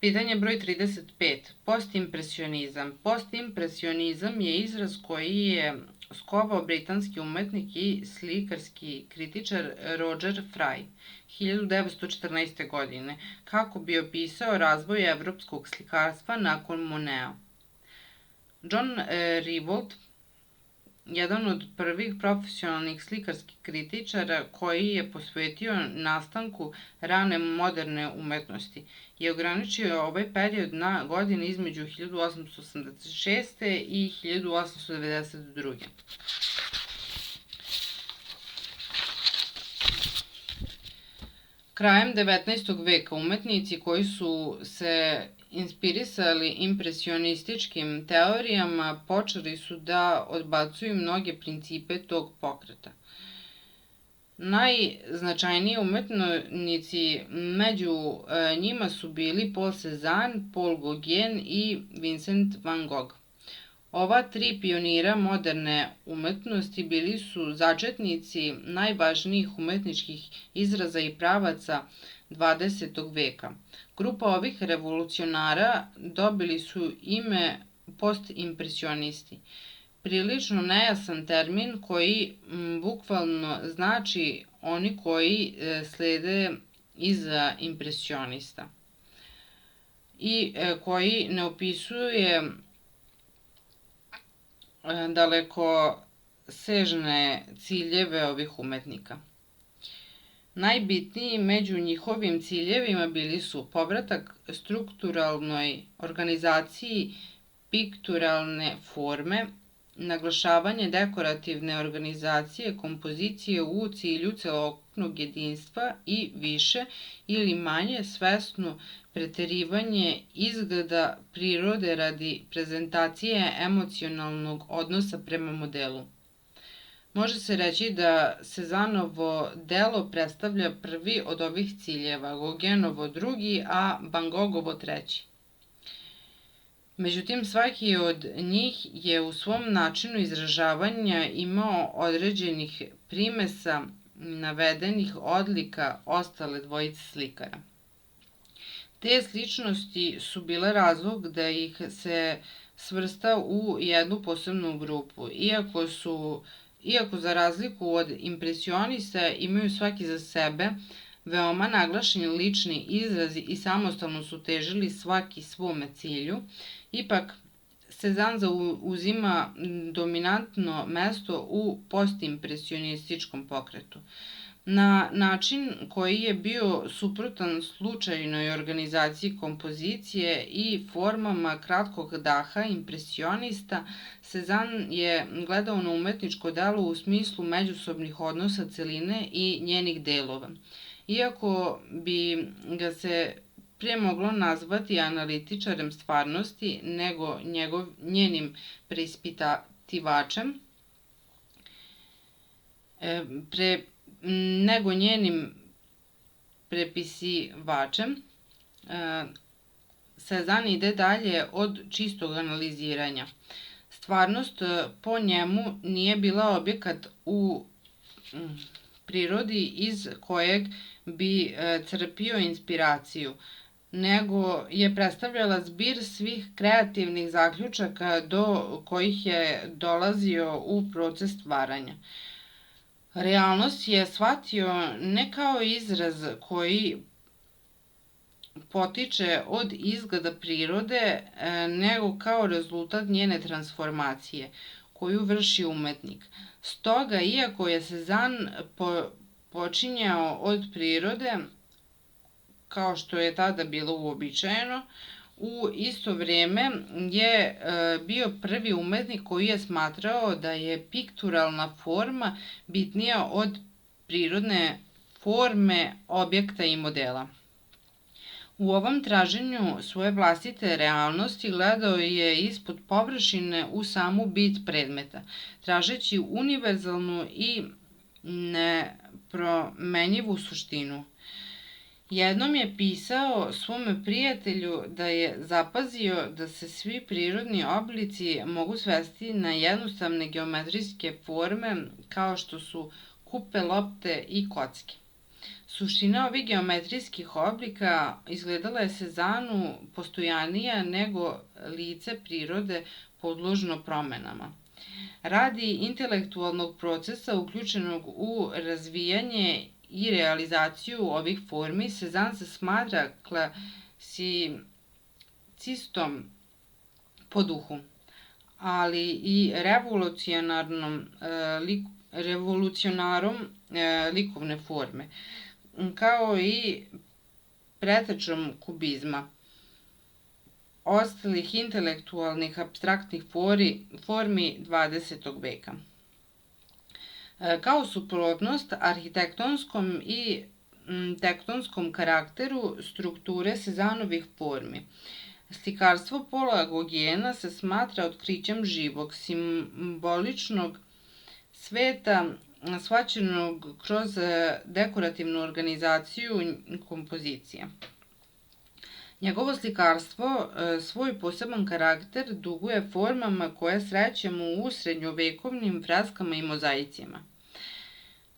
Pitanje broj 35. Postimpresionizam. Postimpresionizam je izraz koji je skovao britanski umetnik i slikarski kritičar Roger Fry 1914. godine, kako bi opisao razvoj evropskog slikarstva nakon Moneta. John Rivold, jedan od prvih profesionalnih slikarskih kritičara koji je posvetio nastanku rane moderne umetnosti, je ograničio ovaj period na godine između 1886. i 1892. Krajem 19. veka umetnici koji su se inspirisali impresionističkim teorijama počeli su da odbacuju mnoge principe tog pokreta. Najznačajniji umetnici među njima su bili Paul Cézanne, Paul Gauguin i Vincent van Gogh. Ova tri pionira moderne umetnosti bili su začetnici najvažnijih umetničkih izraza i pravaca 20. veka. Grupa ovih revolucionara dobili su ime postimpresionisti. Prilično nejasan termin koji bukvalno znači oni koji slede iza impresionista i koji ne opisuje daleko sežne ciljeve ovih umetnika. Najbitniji među njihovim ciljevima bili su povratak strukturalnoj organizaciji pikturalne forme, naglašavanje dekorativne organizacije kompozicije u cilju celokupnog jedinstva i više ili manje svesno preterivanje izgleda prirode radi prezentacije emocionalnog odnosa prema modelu. Može se reći da Cézannovo delo predstavlja prvi od ovih ciljeva, Gauguinovo drugi, a Van Goghovo treći. Međutim, svaki od njih je u svom načinu izražavanja imao određenih primesa navedenih odlika ostale dvojice slikara. Te sličnosti su bile razlog da ih se svrsta u jednu posebnu grupu, iako za razliku od impresionista imaju svaki za sebe veoma naglašeni lični izrazi i samostalno su težili svaki svome cilju, ipak Cézanne zauzima dominantno mesto u postimpresionističkom pokretu. Na način koji je bio suprotan slučajnoj organizaciji kompozicije i formama kratkog daha impresionista, Cézanne je gledao na umetničko delo u smislu međusobnih odnosa celine i njenih delova. Iako bi ga se prije moglo nazvati analitičarem stvarnosti nego njenim preispitivačem, prepisivačem, Cézanne ide dalje od čistog analiziranja. Stvarnost po njemu nije bila objekat u prirodi iz kojeg bi crpio inspiraciju, nego je predstavljala zbir svih kreativnih zaključaka do kojih je dolazio u proces stvaranja. Realnost je shvatio ne kao izraz koji potiče od izgleda prirode, nego kao rezultat njene transformacije, koju vrši umetnik. Stoga, iako je Cézanne počinjao od prirode, kao što je tada bilo uobičajeno, u isto vrijeme je bio prvi umetnik koji je smatrao da je pikturalna forma bitnija od prirodne forme objekta i modela. U ovom traženju svoje vlastite realnosti gledao je ispod površine u samu bit predmeta, tražeći univerzalnu i nepromenjivu suštinu. Jednom je pisao svome prijatelju da je zapazio da se svi prirodni oblici mogu svesti na jednostavne geometrijske forme kao što su kupe, lopte i kocke. Suština ovih geometrijskih oblika izgledala je Sezanu postojanija nego lice prirode podložno promenama. Radi intelektualnog procesa uključenog u razvijanje i realizaciju ovih formi, Cezanne se smatra klasicistom po duhu, ali i revolucionarom likovne forme, kao i pretečom kubizma, ostalih intelektualnih apstraktnih formi 20. veka. Kao suprotnost arhitektonskom i tektonskom karakteru strukture Cezanovih formi, slikarstvo Paula Gauguina se smatra otkrićem živog, simboličnog sveta, shvaćenog kroz dekorativnu organizaciju kompozicija. Njegovo slikarstvo svoj poseban karakter duguje formama koje srećemo u srednjovekovnim freskama i mozaicima,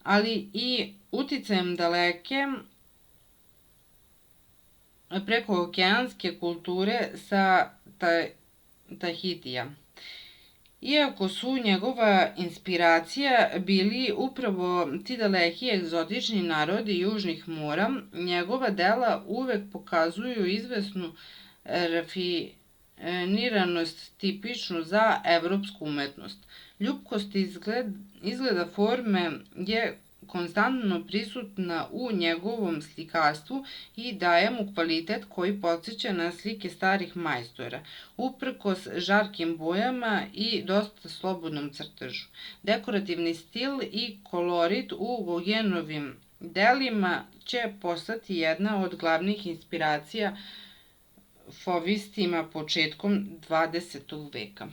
ali i uticajem daleke prekookeanske kulture sa Tahitija. Iako su njegova inspiracija bili upravo ti daleki egzotični narodi južnih mora, njegova dela uvek pokazuju izvesnu rafiniranost tipičnu za evropsku umetnost. Ljubkost izgleda forme je konstantno prisutna u njegovom slikarstvu i daje mu kvalitet koji podsjeća na slike starih majstora, uprkos žarkim bojama i dosta slobodnom crtežu. Dekorativni stil i kolorit u Gauguinovim delima će postati jedna od glavnih inspiracija fauvistima početkom 20. veka.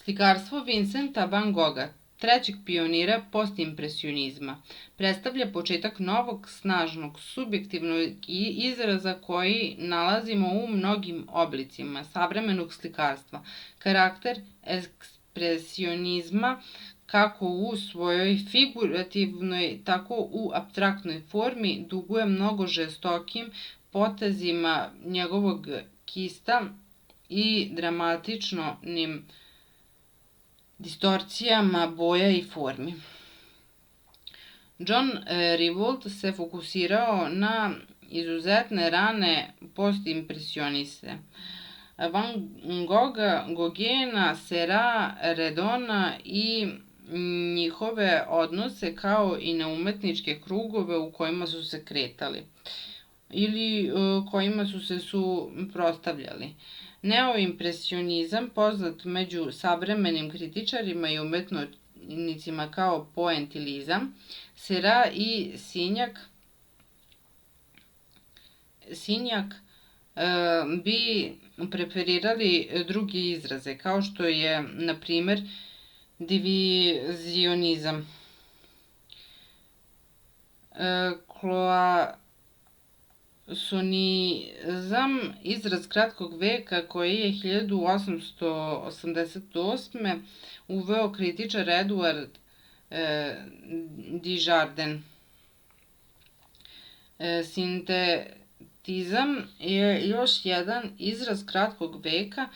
Slikarstvo Vincenta van Gogha, trećeg pionira postimpresionizma, predstavlja početak novog, snažnog, subjektivnog izraza koji nalazimo u mnogim oblicima savremenog slikarstva. Karakter ekspresionizma, kako u svojoj figurativnoj, tako u apstraktnoj formi, duguje mnogo žestokim potezima njegovog kista i dramatičnim distorcijama boja i formi. John Rivolt se fokusirao na izuzetne rane postimpresioniste. Van Gogha, Gauguina, Seurat, Redona i njihove odnose kao i na umetničke krugove u kojima su se kretali ili kojima su se suprotstavljali. Neoimpresionizam, poznat među savremenim kritičarima i umetnicima kao poentilizam, Seurat i Signac bi preferirali druge izraze, kao što je, na primer, divizionizam. Kloasonizam, izraz kratkog veka koji je 1888. uveo kritičar Edward Dujardin. Sintetizam je još jedan izraz kratkog veka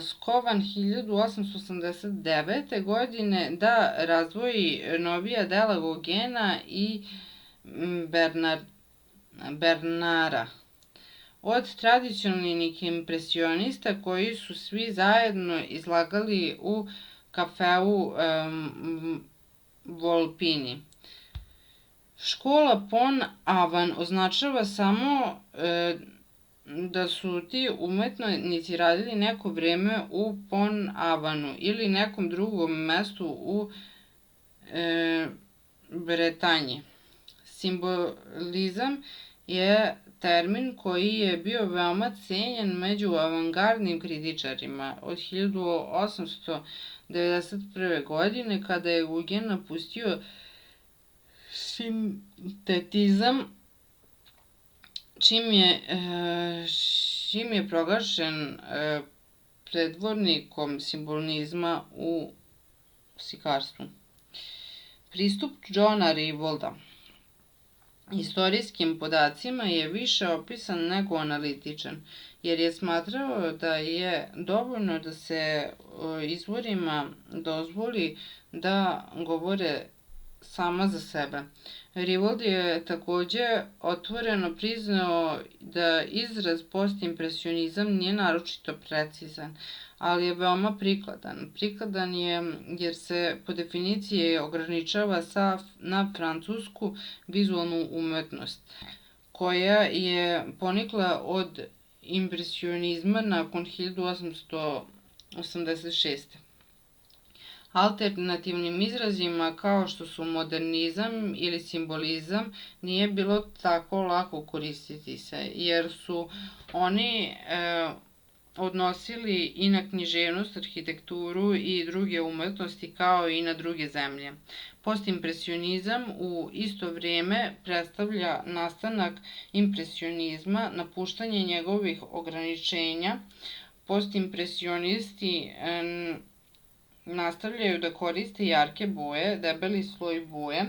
skovan 1889. godine da razdvoji novija dela Gauguina i Bernara od tradicionalnih impresionista koji su svi zajedno izlagali u kafeu Volpini. Škola Pon Avan označava samo da su ti umetnici radili neko vreme u Pon Avanu ili nekom drugom mestu u Bretanji. Simbolizam je termin koji je bio veoma cenjen među avangardnim kritičarima od 1891. godine, kada je Gauguin napustio sintetizam, čim je proglašen predvornikom simbolizma u slikarstvu. Pristup Johna Rawolda istorijskim podacima je više opisan nego analitičan, jer je smatrao da je dovoljno da se izvorima dozvoli da govore sama za sebe. Rawolda je takođe otvoreno priznao da izraz postimpresionizam nije naročito precizan, ali je veoma prikladan. Prikladan je jer se po definiciji ograničava na francusku vizualnu umetnost, koja je ponikla od impresionizma nakon 1886. Alternativnim izrazima kao što su modernizam ili simbolizam nije bilo tako lako koristiti se, jer su oni odnosili i na književnost, arhitekturu i druge umetnosti kao i na druge zemlje. Postimpresionizam u isto vrijeme predstavlja nastanak impresionizma, napuštanje njegovih ograničenja. Postimpresionisti nastavljaju da koriste jarke boje, debeli sloj boje,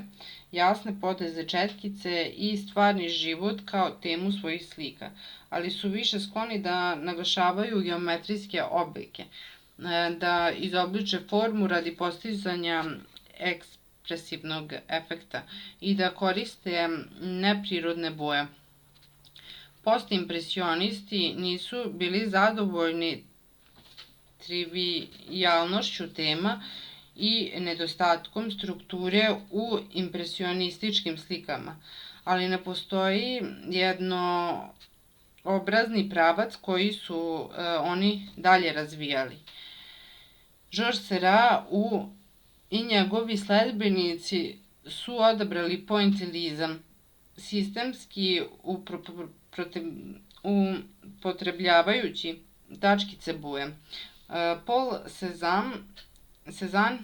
jasne poteze četkice i stvarni život kao temu svojih slika, ali su više skloni da naglašavaju geometrijske oblike, da izobliče formu radi postizanja ekspresivnog efekta i da koriste neprirodne boje. Postimpresionisti nisu bili zadovoljni trivijalnošću tema i nedostatkom strukture u impresionističkim slikama, ali ne postoji jednoobrazni pravac koji su oni dalje razvijali. Georges Seurat i njegovi sledbenici su odabrali pointilizam, sistemski upotrebljavajući tačkice boje. Paul Cézanne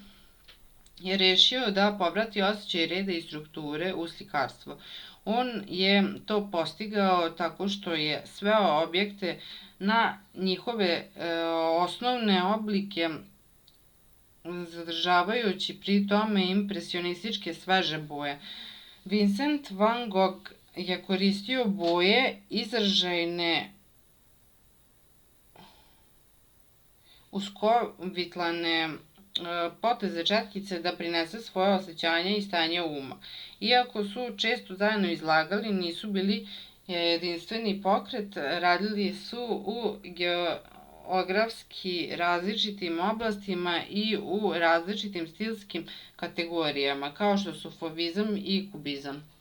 je rešio da povrati osjećaj reda i strukture u slikarstvo. On je to postigao tako što je sveo objekte na njihove osnovne oblike, zadržavajući pri tome impresionističke sveže boje. Vincent van Gogh je koristio boje izražajne uskovitlane poteze četkice da prinese svoje osjećanje i stanje uma. Iako su često zajedno izlagali, nisu bili jedinstveni pokret, radili su u geografski različitim oblastima i u različitim stilskim kategorijama, kao što su fauvizam i kubizam.